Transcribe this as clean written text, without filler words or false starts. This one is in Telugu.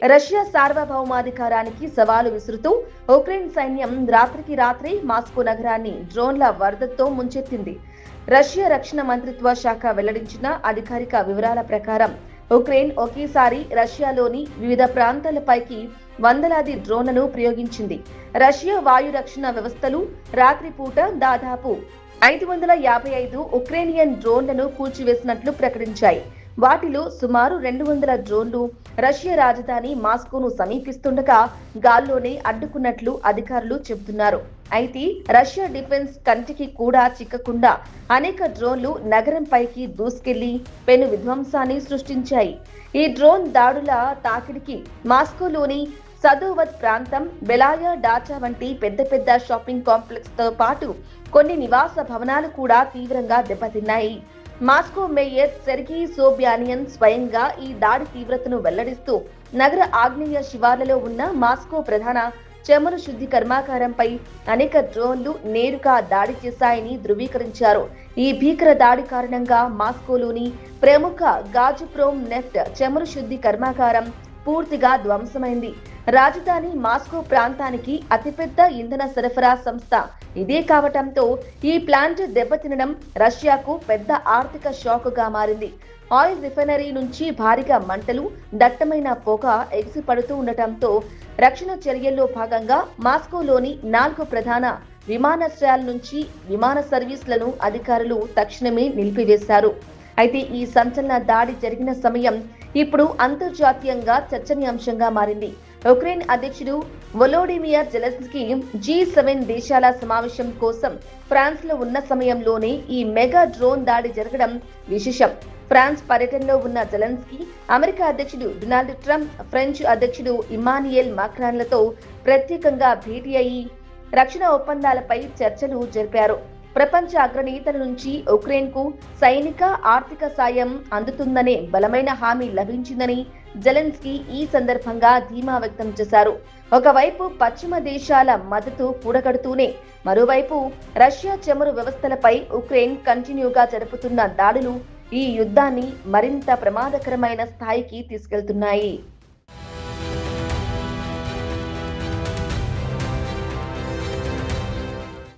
రష్యా సార్వభౌమాధికారానికి సవాలు విసురుతూ ఉక్రెయిన్ సైన్యం రాత్రికి రాత్రే మాస్కో నగరాన్ని డ్రోన్ల వరదతో ముంచెత్తింది. రష్యా రక్షణ మంత్రిత్వ శాఖ వెల్లడించిన అధికారిక వివరాల ప్రకారం ఉక్రెయిన్ ఒకేసారి రష్యాలోని వివిధ ప్రాంతాలపైకి వందలాది డ్రోన్లను ప్రయోగించింది. రష్యా వాయు రక్షణ వ్యవస్థలు రాత్రిపూట దాదాపు 555 ఉక్రేనియన్ డ్రోన్లను కూల్చివేసినట్లు ప్రకటించాయి. వాటిలో సుమారు 200 డ్రోన్లు రష్యా రాజధాని మాస్కోను సమీపిస్తుండగా గాల్లోనే అడ్డుకున్నట్లు అధికారులు చెబుతున్నారు. అయితే రష్యా డిఫెన్స్ కంటికి కూడా చిక్కకుండా అనేక డ్రోన్లు నగరంపైకి దూసుకెళ్లి పెను విధ్వంసాన్ని సృష్టించాయి. ఈ డ్రోన్ దాడుల తాకిడికి మాస్కోలోని సదోవత్ ప్రాంతం, బెలాయా డాచా వంటి పెద్ద పెద్ద షాపింగ్ కాంప్లెక్స్ తో పాటు కొన్ని నివాస భవనాలు కూడా తీవ్రంగా దెబ్బతిన్నాయి. మాస్కో మేయర్ సెర్గీ సోబ్యానియన్ స్వయంగా ఈ దాడి తీవ్రతను వెల్లడిస్తూ నగర ఆగ్నేయ శివార్లలో ఉన్న మాస్కో ప్రధాన చమురు శుద్ధి కర్మాగారంపై అనేక డ్రోన్లు నేరుగా దాడి చేశాయని ధృవీకరించారు. ఈ భీకర దాడి కారణంగా మాస్కోలోని ప్రముఖ గాజుప్రోమ్ నెఫ్ట్ చమురు శుద్ధి కర్మాగారం పూర్తిగా ధ్వంసమైంది. రాజధాని మాస్కో ప్రాంతానికి అతిపెద్ద ఇంధన సరఫరా సంస్థ ఇదే కావటంతో ఈ ప్లాంట్ దెబ్బతినడం రష్యాకు పెద్ద ఆర్థిక షాకుగా మారింది. ఆయిల్ రిఫైనరీ నుంచి భారీగా మంటలు, దట్టమైన పొగ ఎగిసిపడుతూ ఉండటంతో రక్షణ చర్యల్లో భాగంగా మాస్కోలోని 4 ప్రధాన విమానాశ్రయాల నుంచి విమాన సర్వీసులను అధికారులు తక్షణమే నిలిపివేశారు. అయితే ఈ సంచలన దాడి జరిగిన సమయం ఇప్పుడు అంతర్జాతీయంగా చర్చనీయాంశంగా మారింది. ఉక్రెయిన్ అధ్యక్షుడు వొలోడిమిర్ జెలెన్స్కీ G7 దేశాల సమావేశం కోసం ఫ్రాన్స్ లో ఉన్న సమయంలోనే ఈ మెగా డ్రోన్ దాడి జరగడం విశేషం. ఫ్రాన్స్ పర్యటనలో ఉన్న జెలెన్స్కీ అమెరికా అధ్యక్షుడు డొనాల్డ్ ట్రంప్, ఫ్రెంచ్ అధ్యక్షుడు ఇమానియల్ మాక్రాన్లతో ప్రత్యేకంగా భేటీ అయి రక్షణ ఒప్పందాలపై చర్చలు జరిపారు. ప్రపంచ అగ్రనేతల నుంచి ఉక్రెయిన్ కు సైనిక, ఆర్థిక సాయం అందుతుందనే బలమైన హామీ లభించిందని జెలెన్స్కీ ఈ సందర్భంగా ధీమా వ్యక్తం చేశారు. ఒకవైపు పశ్చిమ దేశాల మద్దతు కూడగడుతూనే మరోవైపు రష్యా చమురు వ్యవస్థలపై ఉక్రెయిన్ కంటిన్యూగా జరుపుతున్న దాడులు ఈ యుద్ధాన్ని మరింత ప్రమాదకరమైన స్థాయికి తీసుకెళ్తున్నాయి.